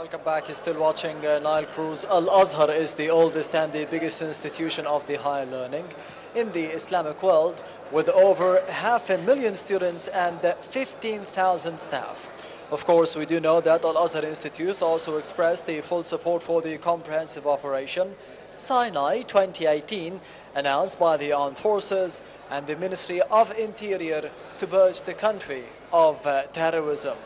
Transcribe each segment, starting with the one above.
Welcome back. You're still watching Nile Cruise. Al-Azhar is the oldest and the biggest institution of the higher learning in the Islamic world, with over 500,000 students and 15,000 staff. Of course, we do know that Al-Azhar Institute also expressed the full support for the comprehensive operation Sinai 2018, announced by the Armed Forces and the Ministry of Interior to purge the country of terrorism.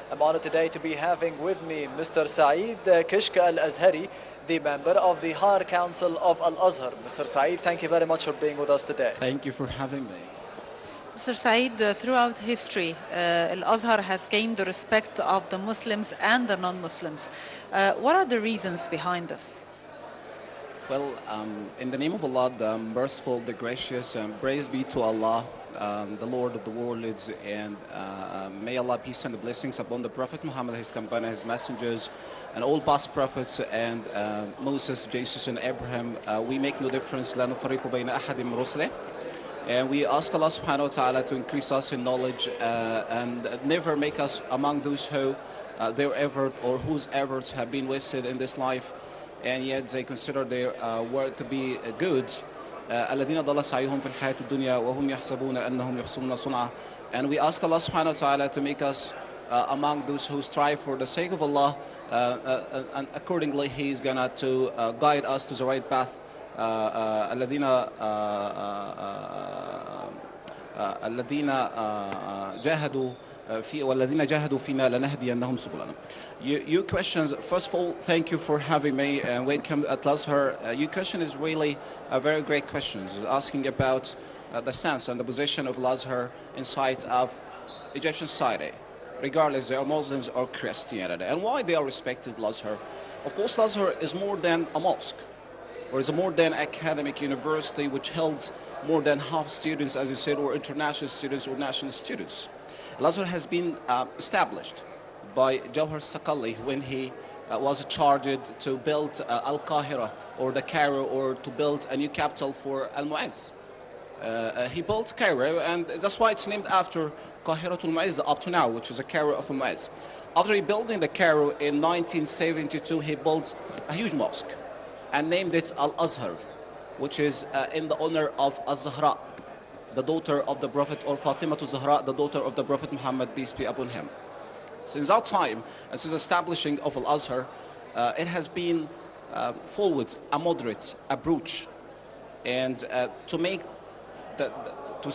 I'm honored today to be having with me Mr. Saeed Kishk Al-Azhari, the member of the Higher Council of Al-Azhar. Mr. Saeed, thank you very much for being with us today. Thank you for having me. Mr. Saeed, throughout history, Al-Azhar has gained the respect of the Muslims and the non-Muslims. What are the reasons behind this? Well, in the name of Allah, the merciful, the gracious, praise be to Allah, the Lord of the worlds, and may Allah peace and the blessings upon the Prophet Muhammad, his companion, his messengers, and all past prophets, and Moses, Jesus, and Abraham. We make no difference. لا نفرق بين أحد من رسله. And we ask Allah subhanahu wa ta'ala to increase us in knowledge and never make us among those who their effort or whose efforts have been wasted in this life, and yet they consider their work to be good. الذين ضل سعيهم في الحياة الدنيا وهم يحسبون أنهم يحسنون صنعا. And we ask Allah subhanahu wa ta'ala to make us among those who strive for the sake of Allah, and accordingly He is gonna to guide us to the right path. الذين جاهدوا والذين جاهدوا فينا لنهدينهم سبلنا. Your questions, first of all, thank you for having me and welcome at Al-Azhar. Your question is really a very great question. It's asking about the stance and the position of Al-Azhar inside of Egyptian society, regardless they are Muslims or Christianity, and why they are respected Al-Azhar. Of course, Al-Azhar is more than a mosque, or is a more than academic university which held more than half students, as you said, or international students or national students. Al-Azhar has been established by Jawhar Saqqali when he was charged to build Al-Qahira, or the Cairo, or to build a new capital for Al-Mu'izz. He built Cairo, and that's why it's named after Qahiratul Mu'izz up to now, which is a Cairo of Al-Mu'izz. After building the Cairo in 1972, he built a huge mosque and named it Al-Azhar, which is in the honor of Al-Zahra, the daughter of the Prophet, or Fatima to Zahra, the daughter of the Prophet Muhammad, peace be upon him. Since that time, and since establishing of Al-Azhar, it has been followed a moderate approach, and to make to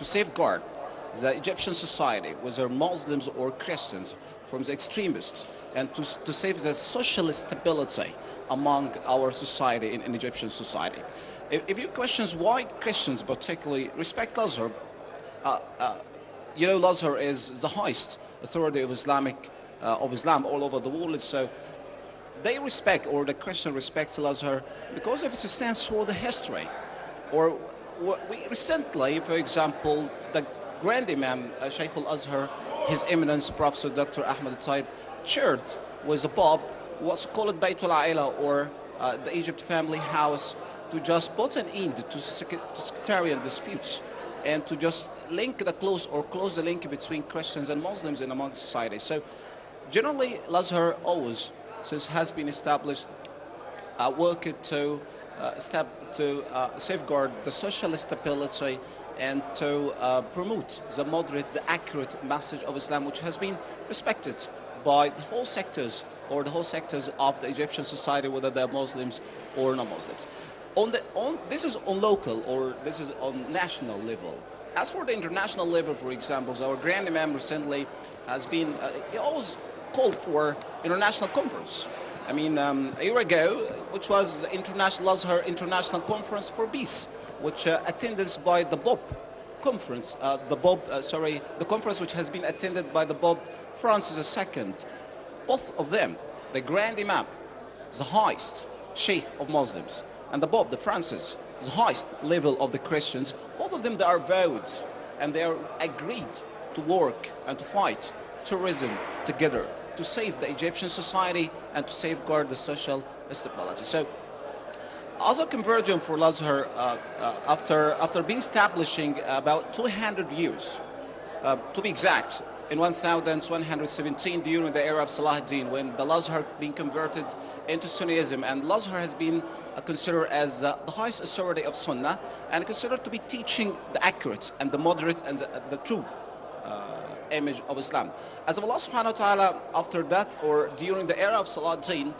safeguard the Egyptian society, whether Muslims or Christians, from the extremists, and to save the social stability among our society in Egyptian society. If you questions why Christians particularly respect Al-Azhar, you know, Al-Azhar is the highest authority of Islam all over the world, so they respect, or the Christian respects Al-Azhar because of its stance for the history. Or we recently, for example, the Grand Imam Shaykh Al-Azhar, His Eminence Professor Dr. Ahmed Taib, shared with the Pope what's called Baytul Aila, or the Egypt family house, to just put an end to sectarian disputes and to just close the link between Christians and Muslims in among society. So generally, Al-Azhar always, since has been established, worked to safeguard the social stability and to promote the moderate, the accurate message of Islam, which has been respected by the whole sectors, or the whole sectors of the Egyptian society, whether they're Muslims or non-Muslims. This is on local, or this is on national level. As for the international level, for example, our Grand Imam recently has been, he always called for international conference. I mean, a year ago, which was the Al-Azhar International Conference for Peace, which attended by the Pope conference, the conference which has been attended by the Pope Francis II. Both of them, the Grand Imam, the highest Sheikh of Muslims, and the Pope, the Francis, the highest level of the Christians, both of them, they are vowed and they are agreed to work and to fight terrorism together, to save the Egyptian society and to safeguard the social stability. So, as a conversion for Al-Azhar, after being establishing about 200 years, to be exact, in 1117 during the era of Salah ad-Din, when the Al-Azhar being converted into Sunnism, and Al-Azhar has been considered as the highest authority of Sunnah and considered to be teaching the accurate and the moderate and the true image of Islam. As of Allah subhanahu wa ta'ala, after that or during the era of Salah ad-Din,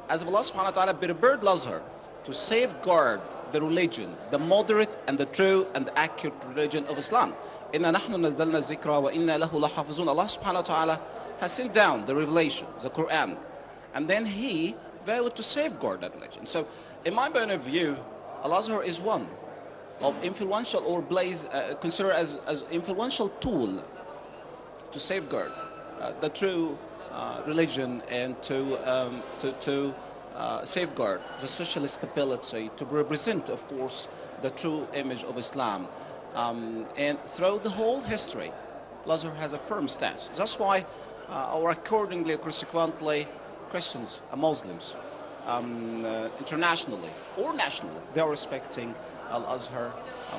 as of Allah subhanahu wa ta'ala prepared Al-Azhar to safeguard the religion, the moderate and the true and the accurate religion of Islam. إِنَّا نَحْنُ نَزَّلْنَا الذِّكْرَ وَإِنَّا لَهُ لَحَافِظُونَ. Allah subhanahu wa ta'ala has sent down the revelation, the Quran, and then He vowed to safeguard that religion. So, in my point of view, Al-Azhar is one of influential or considered as influential tool to safeguard the true religion and to safeguard the social stability, to represent, of course, the true image of Islam. And throughout the whole history, Al-Azhar has a firm stance. That's why, or accordingly, consequently, Christians and Muslims, internationally or nationally, they are respecting Al-Azhar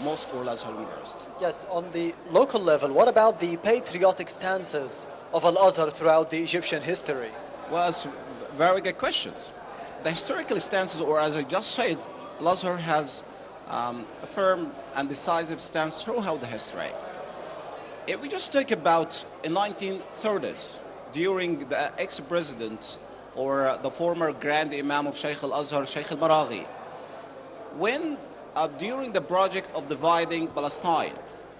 Mosque or Al-Azhar University. Yes, on the local level, what about the patriotic stances of Al-Azhar throughout the Egyptian history? Well, it's very good questions. The historical stances, or as I just said, Al-Azhar has a firm and decisive stance throughout the history. If we just talk about in 1930s, during the ex-president or the former Grand Imam of Sheikh Al-Azhar, Sheikh Al-Maraghi, when during the project of dividing Palestine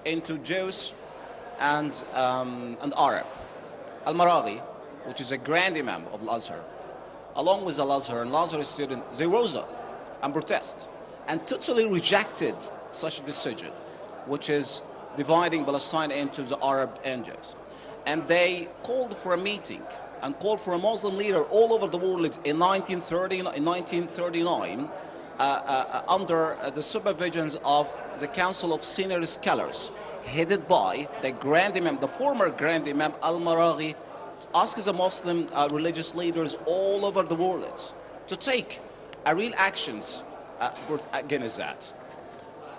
into Jews and Arab, Al-Maraghi, which is a Grand Imam of Al-Azhar, along with Al-Azhar and Al-Azhar students, they rose up and protested and totally rejected such a decision, which is dividing Palestine into the Arab and Jews. And they called for a meeting and called for a Muslim leader all over the world in 1939 under the supervision of the Council of Senior Scholars, headed by the Grand Imam, the former Grand Imam Al-Maraghi, asks the Muslim religious leaders all over the world to take real actions against that.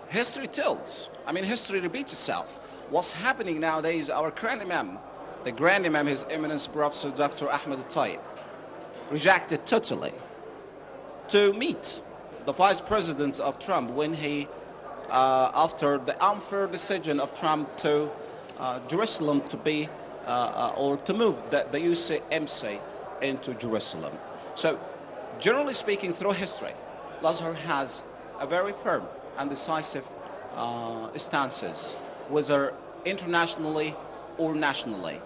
History tells, history repeats itself. What's happening nowadays, our Grand Imam, the Grand Imam, His Eminence Professor Dr. Ahmed al-Tayyib, rejected totally to meet the Vice President of Trump when he, after the unfair decision of Trump to Jerusalem to be, or to move the UCMC into Jerusalem. So, generally speaking, through history, Al-Azhar has a very firm and decisive stances, whether internationally or nationally.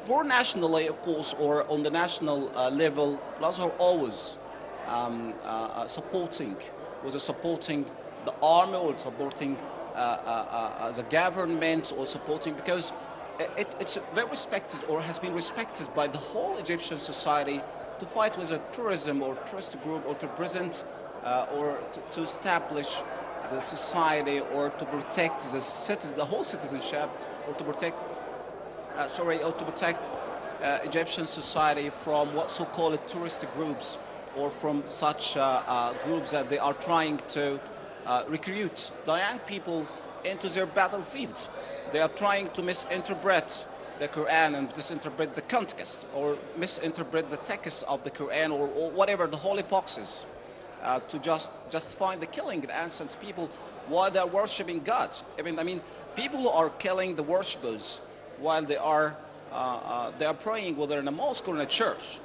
For nationally, of course, or on the national level, Al-Azhar always supporting the army or supporting the government or supporting, because it's very respected or has been respected by the whole Egyptian society to fight with a tourism or terrorist group or to present or to establish the society or to protect the whole citizenship or to protect Egyptian society from what so-called tourist groups or from such groups that they are trying to recruit the young people into their battlefields. They are trying to misinterpret the Quran and misinterpret the context or misinterpret the text of the Quran or whatever, the holy boxes, to just find the killing of innocent people while they are worshipping God. People who are killing the worshippers while they are praying, whether in a mosque or in a church.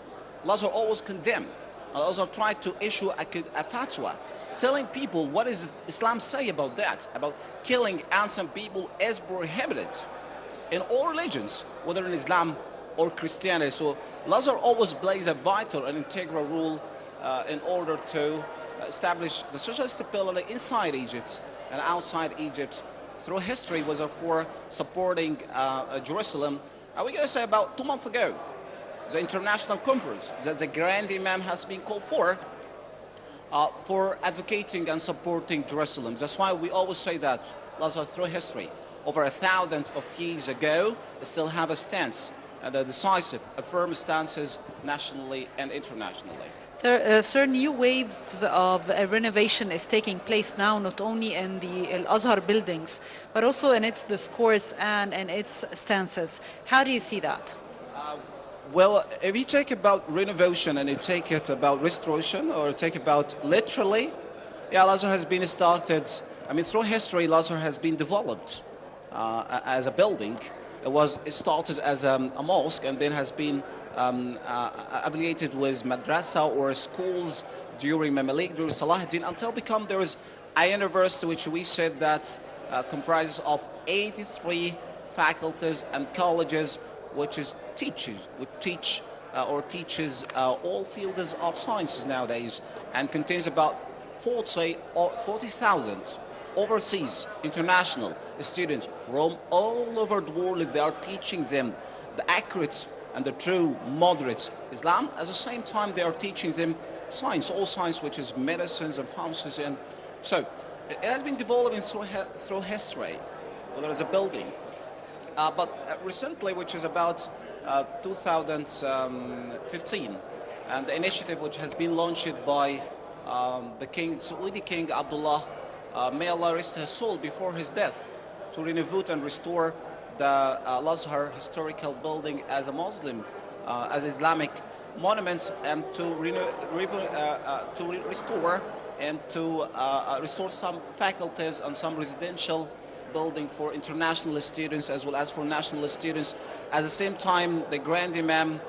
Al-Azhar always condemn. Al-Azhar tried to issue a fatwa telling people what does Islam say about that, about killing innocent people is prohibited in all religions, whether in Islam or Christianity. So Al-Azhar always plays a vital and integral role in order to establish the social stability inside Egypt and outside Egypt through history, was for supporting Jerusalem. We're going to say about 2 months ago, the international conference that the Grand Imam has been called for advocating and supporting Jerusalem. That's why we always say that Al-Azhar through history, over 1,000 years ago, still have a stance and decisive, firm stances nationally and internationally. Sir, new waves of renovation is taking place now, not only in the Al-Azhar buildings, but also in its discourse and in its stances. How do you see that? Well, if you take about renovation and you take it about restoration, or take about literally, yeah, Al-Azhar has been started. I mean, through history, Al-Azhar has been developed as a building. It started as a mosque, and then has been affiliated with madrasa or schools during Mamalik, during Salahuddin, until there is a university which we said that comprises of 83 faculties and colleges, which teaches all fields of sciences nowadays, and contains about 40,000 overseas international students from all over the world. They are teaching them the accurate and the true moderate Islam. At the same time, they are teaching them science, all science, which is medicines and pharmacies. And so it has been developing through history, whether it's a building. But recently, which is about 2015, and the initiative which has been launched by the Saudi King Abdullah, may Allah rest his soul, before his death, to renovate and restore the Al-Azhar historical building as a Muslim, as Islamic monuments, and to restore and to restore some faculties and some residential building for international students as well as for national students. At the same time, the Grand Imam,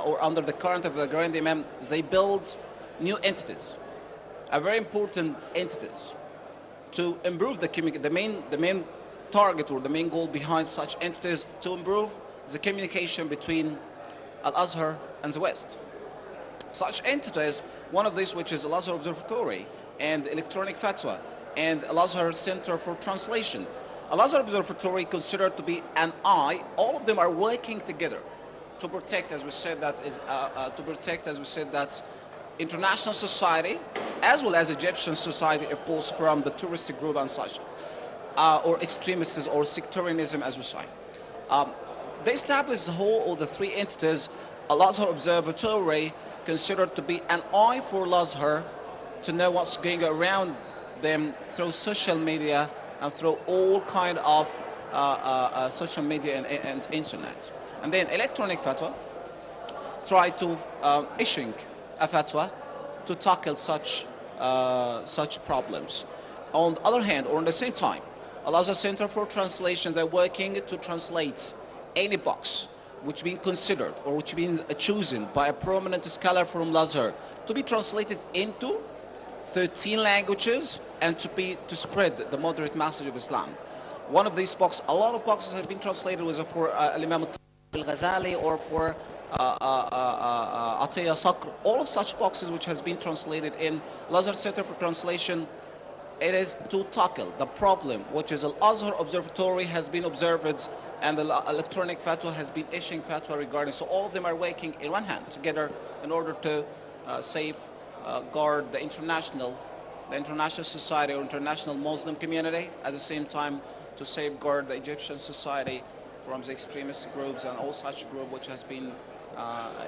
or under the current of the Grand Imam, they build new entities, very important entities, to improve the main target or the main goal behind such entities, to improve the communication between Al-Azhar and the West. Such entities, one of these which is Al-Azhar Observatory and Electronic Fatwa and Al-Azhar Center for Translation. Al-Azhar Observatory considered to be an eye. All of them are working together to protect, as we said, that international society, as well as Egyptian society, of course, from the tourist group and such, or extremists or sectarianism, as we say. They established the whole of the three entities. Al-Azhar Observatory considered to be an eye for Al-Azhar to know what's going around them through social media and through all kind of social media and internet. And then Electronic Fatwa tried to issue a fatwa to tackle such problems. On the other hand, or on the same time, Al-Azhar Center for Translation, they're working to translate any books which been considered or which been chosen by a prominent scholar from Al-Azhar to be translated into 13 languages and to spread the moderate message of Islam. One of these books, a lot of boxes have been translated, was for Imam al-Ghazali or for Atiyah Sakr. All of such boxes which has been translated in Al-Azhar Center for Translation, it is to tackle the problem which is Al-Azhar Observatory has been observed and the Electronic Fatwa has been issuing fatwa regarding. So all of them are working in one hand together in order to safeguard the international society or international Muslim community, at the same time to safeguard the Egyptian society from the extremist groups and all such group which has been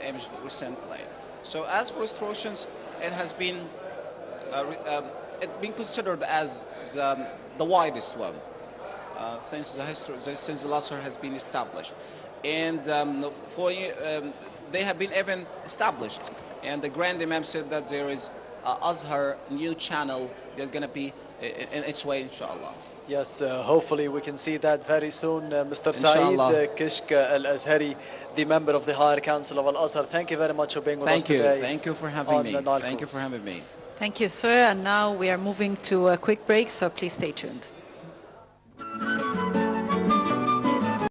imaged recently. So as for restorations, it has been it's been considered as the widest one since the Al-Azhar has been established, and they have been even established. And the Grand Imam said that there is Azhar new channel that's going to be in its way, inshallah. Yes, hopefully we can see that very soon. Mr. Saeed Kishk Al-Azhari, the member of the Higher Council of Al-Azhar, thank you very much for being with us today. Thank you for having me. Thank you for having me. Thank you, sir. And now we are moving to a quick break, so please stay tuned.